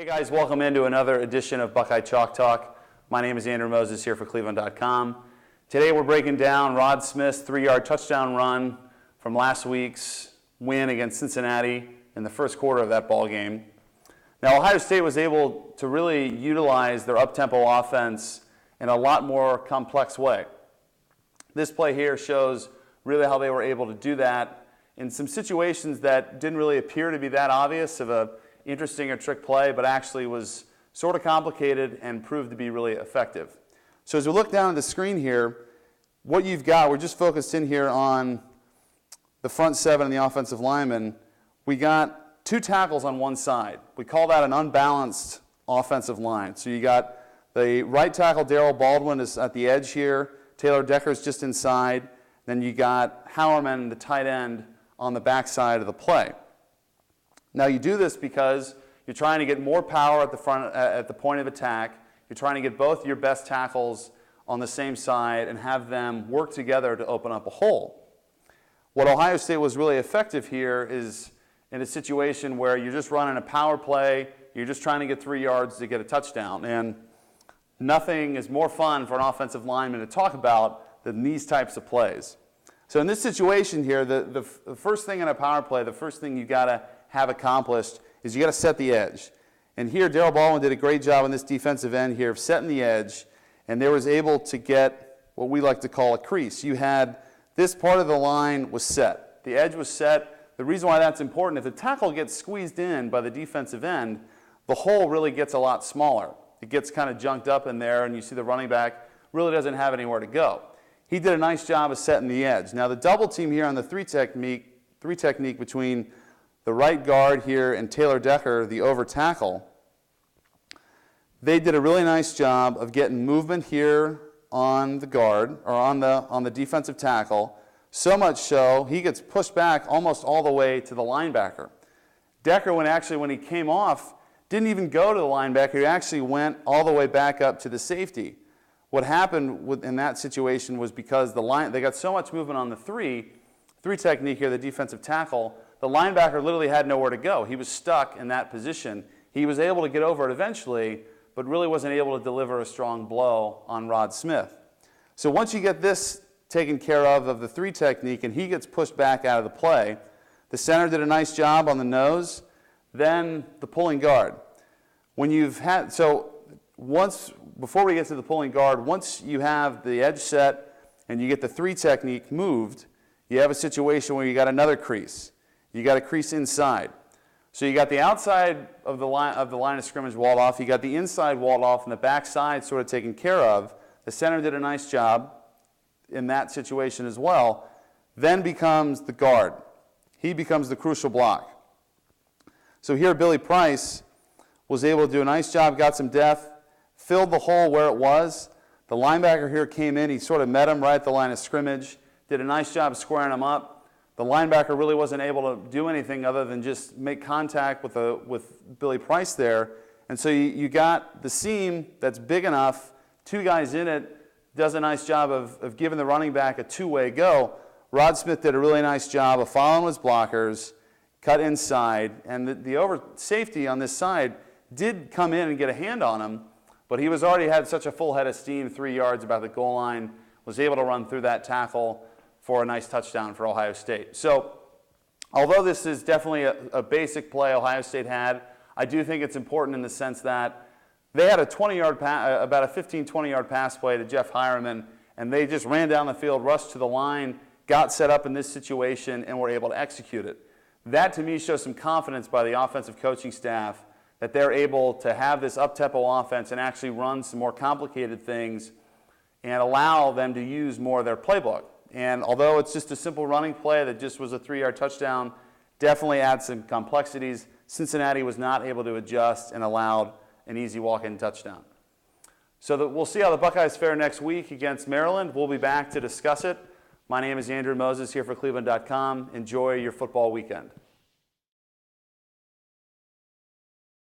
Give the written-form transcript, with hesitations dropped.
Hey guys, welcome into another edition of Buckeye Chalk Talk. My name is Andrew Moses here for cleveland.com. Today we're breaking down Rod Smith's 3-yard touchdown run from last week's win against Cincinnati in the first quarter of that ball game. Now Ohio State was able to really utilize their up-tempo offense in a lot more complex way. This play here shows really how they were able to do that in some situations that didn't really appear to be that obvious of a interesting or trick play, but actually was sort of complicated and proved to be really effective. So as we look down at the screen here, what you've got, we're just focused in here on the front seven and the offensive lineman. We got 2 tackles on one side. We call that an unbalanced offensive line. So you got the right tackle, Darrell Baldwin, is at the edge here. Taylor Decker's just inside. Then you got Howerman, the tight end, on the backside of the play. Now you do this because you're trying to get more power at the front, at the point of attack. You're trying to get both your best tackles on the same side and have them work together to open up a hole. What Ohio State was really effective here is in a situation where you're just running a power play, you're just trying to get 3 yards to get a touchdown. And nothing is more fun for an offensive lineman to talk about than these types of plays. So in this situation here, the first thing in a power play, the first thing you got to have accomplished is you got to set the edge. And here Darrell Baldwin did a great job on this defensive end here of setting the edge, and they was able to get what we like to call a crease. You had this part of the line was set. The edge was set. The reason why that's important, if the tackle gets squeezed in by the defensive end, the hole really gets a lot smaller. It gets kind of junked up in there, and you see the running back really doesn't have anywhere to go. He did a nice job of setting the edge. Now the double team here on the three technique between the right guard here and Taylor Decker, the over tackle, they did a really nice job of getting movement here on the guard, or on the defensive tackle, so much so he gets pushed back almost all the way to the linebacker. Decker, when he came off, didn't even go to the linebacker. He actually went all the way back up to the safety. What happened in that situation was because they got so much movement on the three technique here, the defensive tackle, the linebacker literally had nowhere to go. He was stuck in that position. He was able to get over it eventually, but really wasn't able to deliver a strong blow on Rod Smith. So once you get this taken care of the 3 technique, and he gets pushed back out of the play, the center did a nice job on the nose, then the pulling guard. Before we get to the pulling guard, once you have the edge set and you get the 3 technique moved, you have a situation where you got another crease. You got a crease inside. So you got the outside of the line of scrimmage walled off. You got the inside walled off, and the backside sort of taken care of. The center did a nice job in that situation as well. Then becomes the guard. He becomes the crucial block. So here Billy Price was able to do a nice job, got some depth, filled the hole where it was. The linebacker here came in. He sort of met him right at the line of scrimmage, did a nice job squaring him up. The linebacker really wasn't able to do anything other than just make contact with Billy Price there. And so you got the seam that's big enough, 2 guys in it, does a nice job of giving the running back a 2-way go. Rod Smith did a really nice job of following his blockers, cut inside, and the over safety on this side did come in and get a hand on him, but he was already had such a full head of steam, 3 yards about the goal line, was able to run through that tackle for a nice touchdown for Ohio State. So although this is definitely a basic play Ohio State had, I do think it's important in the sense that they had a 20-yard about a 15, 20-yard pass play to Jeff Hireman, and they just ran down the field, rushed to the line, got set up in this situation, and were able to execute it. That, to me, shows some confidence by the offensive coaching staff that they're able to have this up-tempo offense and actually run some more complicated things and allow them to use more of their playbook. And although it's just a simple running play that just was a 3-yard touchdown, definitely adds some complexities. Cincinnati was not able to adjust and allowed an easy walk-in touchdown. So we'll see how the Buckeyes fare next week against Maryland. We'll be back to discuss it. My name is Andrew Moses here for cleveland.com. Enjoy your football weekend.